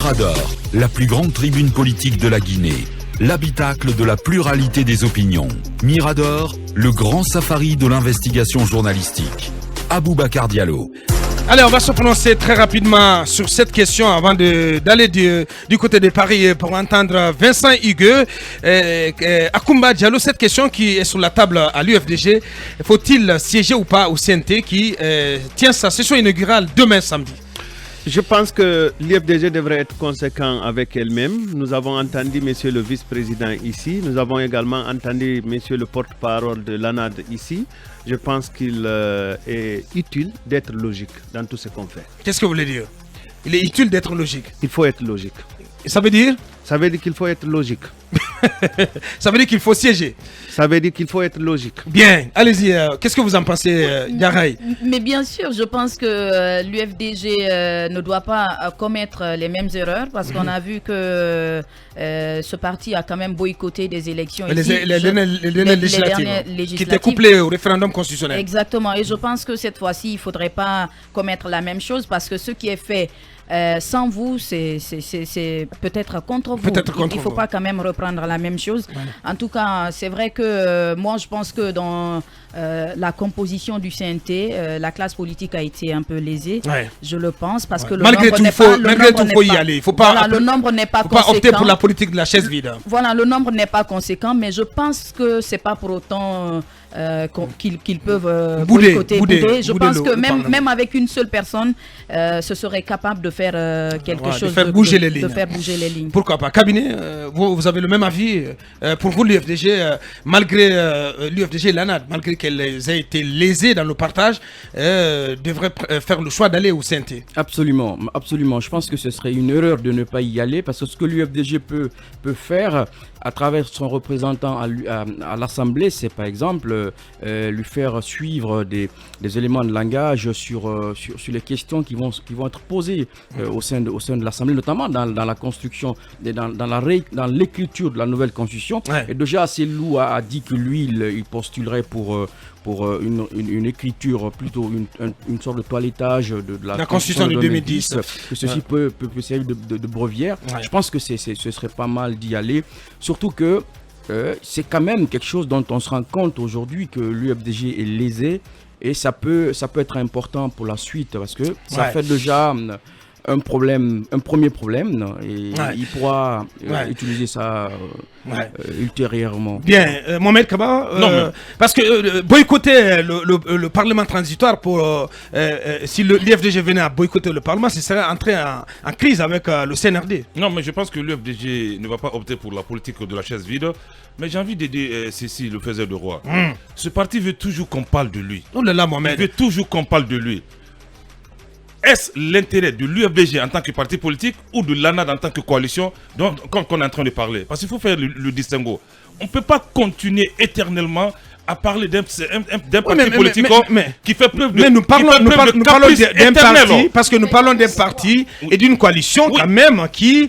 Mirador, la plus grande tribune politique de la Guinée. L'habitacle de la pluralité des opinions. Mirador, le grand safari de l'investigation journalistique. Aboubacar Diallo. Allez, on va se prononcer très rapidement sur cette question avant d'aller du côté de Paris pour entendre Vincent Higueux. Akoumba Diallo, cette question qui est sur la table à l'UFDG, faut-il siéger ou pas au CNT qui tient sa session inaugurale demain samedi? Je pense que l'UFDG devrait être conséquent avec elle-même. Nous avons entendu monsieur le vice-président ici. Nous avons également entendu monsieur le porte-parole de l'ANAD ici. Je pense qu'il est utile d'être logique dans tout ce qu'on fait. Qu'est-ce que vous voulez dire? Il est utile d'être logique. Il faut être logique. Et ça veut dire? Ça veut dire qu'il faut être logique. Ça veut dire qu'il faut siéger. Ça veut dire qu'il faut être logique. Bien, allez-y. Qu'est-ce que vous en pensez, Yaraï? Mais bien sûr, je pense que l'UFDG ne doit pas commettre les mêmes erreurs parce qu'on a vu que ce parti a quand même boycotté des élections. Les dernières législatives qui étaient couplées au référendum constitutionnel. Exactement. Et je pense que cette fois-ci, il ne faudrait pas commettre la même chose parce que ce qui est fait sans vous, c'est peut-être contre vous. Il ne faut pas quand même reprendre la même chose. Ouais. En tout cas, c'est vrai que moi, je pense que dans la composition du CNT, la classe politique a été un peu lésée. Ouais. Je le pense parce que le malgré tout, il faut y aller. Il faut pas. Voilà, le nombre n'est pas conséquent. Pas opter pour la politique de la chaise vide. Voilà, le nombre n'est pas conséquent, mais je pense que c'est pas pour autant qu'ils peuvent bouder. Je pense que même avec une seule personne, ce serait capable de faire quelque chose, de faire bouger les lignes. Pourquoi pas? Cabinet, vous avez le même avis. Pour vous, l'UFDG, malgré l'UFDG et l'ANAD, malgré qu'elles aient été lésées dans le partage, devrait faire le choix d'aller au CNT. Absolument, absolument. Je pense que ce serait une erreur de ne pas y aller parce que ce que l'UFDG peut faire à travers son représentant à l'Assemblée, c'est par exemple lui faire suivre des éléments de langage sur les questions qui vont être posées au sein de l'Assemblée, notamment dans la construction, dans l'écriture de la nouvelle constitution. Ouais. Et déjà, Assélou a dit que lui, il postulerait pour une écriture, plutôt une sorte de toilettage de la constitution de 2010. Que ceci peut servir de brevière. Ouais. Je pense que ce serait pas mal d'y aller. Surtout que c'est quand même quelque chose dont on se rend compte aujourd'hui que l'UFDG est lésé et ça peut être important pour la suite parce que ça fait déjà un premier problème et il pourra utiliser ça ultérieurement. Bien, Mohamed Kaba, parce que boycotter le Parlement transitoire si l'UFDG venait à boycotter le Parlement, ce serait entrer en crise avec le CNRD. Non, mais je pense que l'UFDG ne va pas opter pour la politique de la chaise vide. Mais j'ai envie d'aider Cécile, le faiseur de roi. Ce parti veut toujours qu'on parle de lui. Oh là là, Mohamed. Il veut toujours qu'on parle de lui. Est-ce l'intérêt de l'UFDG en tant que parti politique ou de l'ANAD en tant que coalition qu'on est en train de parler? Parce qu'il faut faire le distinguo. On ne peut pas continuer éternellement à parler d'un parti politique qui fait preuve de... Mais nous parlons d'un parti, parce que nous parlons d'un parti et d'une coalition quand même qui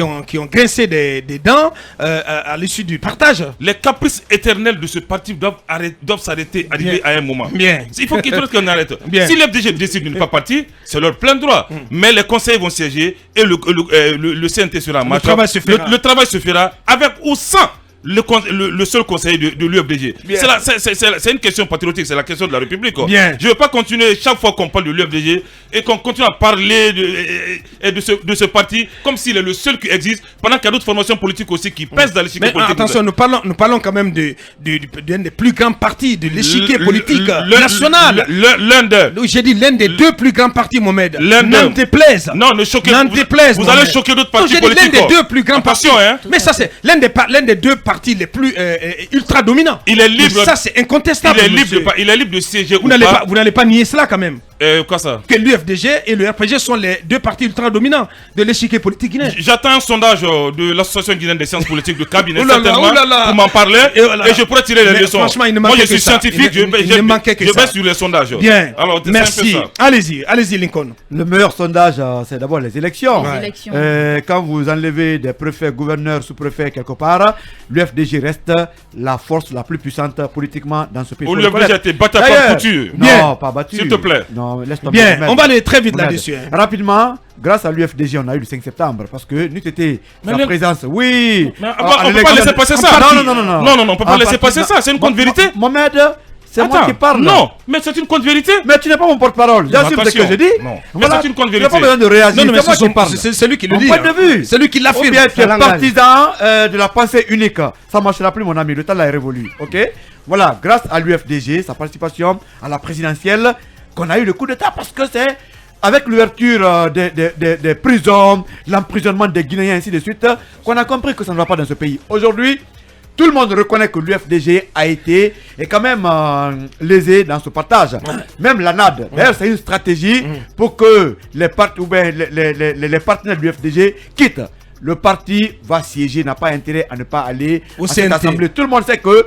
ont grincé des dents à l'issue du partage. Les caprices éternels de ce parti doivent s'arrêter, arriver à un moment. Bien. Il faut qu'on arrête. Bien. Si l'FDG décide de ne pas partir, c'est leur plein droit. Mais les conseils vont siéger et le CNT sera en marche. Le travail se fera avec ou sans le seul conseiller de l'UFDG. C'est une question patriotique, c'est la question de la République. Je ne veux pas continuer chaque fois qu'on parle de l'UFDG et qu'on continue à parler de ce parti comme s'il est le seul qui existe, pendant qu'il y a d'autres formations politiques aussi qui pèsent dans l'échiquier politique. Attention, nous parlons quand même d'un des plus grands partis de l'échiquier politique national. J'ai dit l'un des deux plus grands partis, Mohamed. N'en déplaise. Non, ne choquez pas. Vous allez choquer d'autres partis politiques. L'un des deux plus grands partis. Mais ça, c'est l'un des deux partis les plus ultra dominants. Il est libre. Ça, c'est incontestable. Il est libre de siéger. Vous n'allez pas nier cela quand même. Quoi ça? Que l'UFDG et le RPG sont les deux partis ultra dominants de l'échiquier politique guinéen. J'attends un sondage de l'Association guinéenne des sciences politiques de cabinet certainement pour m'en parler et je pourrais tirer les leçons. Franchement, moi je suis scientifique, je baisse sur les sondages. Bien. Alors, merci. Allez-y Lincoln. Le meilleur sondage, c'est d'abord les élections. Quand vous enlevez des préfets, gouverneurs, sous-préfets quelque part, l'UFDG reste la force la plus puissante politiquement dans ce pays. Ou l'UFDG a été battu par couture. Non, pas battu. S'il te plaît. Non, laisse tomber. Bien, on va aller très vite là-dessus. Rapidement, grâce à l'UFDG, on a eu le 5 septembre parce que nous c'était sa présence. Oui. On ne peut pas laisser passer ça. Non, on ne peut pas laisser passer ça. C'est une conte vérité. Mohamed, c'est moi qui parle. Non, mais c'est une conte vérité. Mais tu n'es pas mon porte-parole. J'assume ce que je dis. Non, mais c'est une conte vérité. Tu n'as pas besoin de réagir. Non, mais c'est lui qui le dit. Point de vue. C'est lui qui l'affirme. Ou bien tu es partisan de la pensée unique. Ça ne marchera plus, mon ami. Le temps là est révolu. Ok. Voilà, grâce à l'UFDG, sa participation à la présidentielle, qu'on a eu le coup d'État parce que c'est avec l'ouverture des prisons, l'emprisonnement des Guinéens, ainsi de suite, qu'on a compris que ça ne va pas dans ce pays. Aujourd'hui, tout le monde reconnaît que l'UFDG a été et quand même lésé dans ce partage. Même la NAD. D'ailleurs, c'est une stratégie pour que les partenaires de l'UFDG quittent. Le parti va siéger, n'a pas intérêt à ne pas aller à cette assemblée. Tout le monde sait que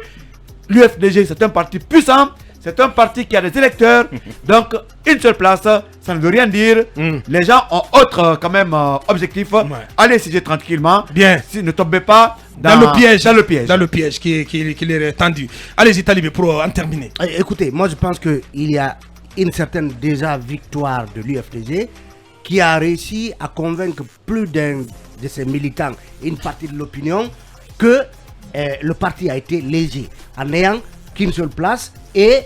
l'UFDG, c'est un parti puissant. C'est un parti qui a des électeurs. Donc, une seule place, ça ne veut rien dire. Les gens ont autre quand même objectif. Allez siéger tranquillement. Bien. Si ne tombez pas dans le piège qui est tendu. Allez-y, Talibé, pour en terminer. Écoutez, moi je pense qu'il y a une certaine déjà victoire de l'UFDG qui a réussi à convaincre plus d'un de ses militants, une partie de l'opinion, que le parti a été léger en n'ayant qu'une seule place et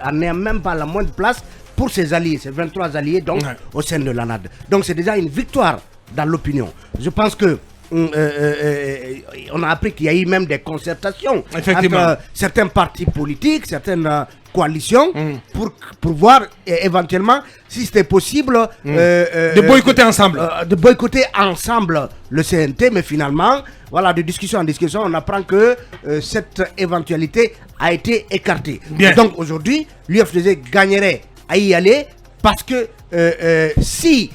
en n'ayant même pas la moindre place pour ses alliés, ses 23 alliés donc au sein de l'ANAD. Donc c'est déjà une victoire dans l'opinion. Je pense que on a appris qu'il y a eu même des concertations entre certains partis politiques, certaines coalitions pour voir éventuellement si c'était possible de boycotter ensemble. De boycotter ensemble le CNT, mais finalement, voilà, de discussion en discussion, on apprend que cette éventualité a été écartée. Donc aujourd'hui, l'UFDG gagnerait à y aller parce que si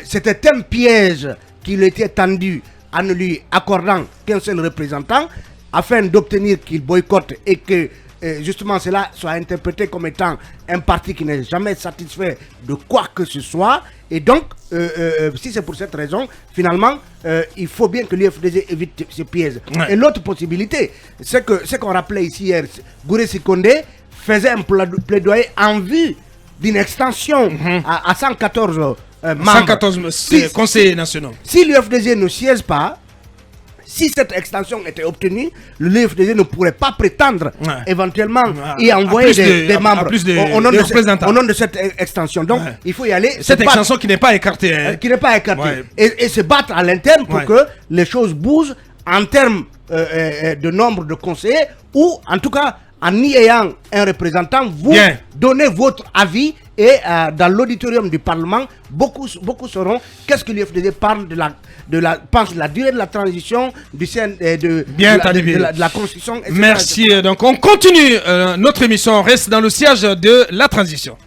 c'était un piège qui lui était tendu en ne lui accordant qu'un seul représentant, afin d'obtenir qu'il boycotte et que justement cela soit interprété comme étant un parti qui n'est jamais satisfait de quoi que ce soit. Et donc, si c'est pour cette raison, finalement, il faut bien que l'UFDG évite ce piège. Et l'autre possibilité, c'est que ce qu'on rappelait ici hier, Gouré Sikondé faisait un plaidoyer en vue d'une extension à 114 114 conseillers nationaux. Si l'UFDG ne siège pas, si cette extension était obtenue, l'UFDG ne pourrait pas prétendre éventuellement y envoyer des membres au nom de cette extension. Donc il faut y aller. Cette extension qui n'est pas écartée. Qui n'est pas écartée. Et se battre à l'interne pour que les choses bougent en termes de nombre de conseillers ou en tout cas en y ayant un représentant, vous donnez votre avis. Et dans l'auditorium du Parlement, beaucoup sauront qu'est-ce que l'UFDG parle pense de la durée de la transition, de la Constitution. Etc. Merci. Donc on continue. Notre émission reste dans le siège de la transition.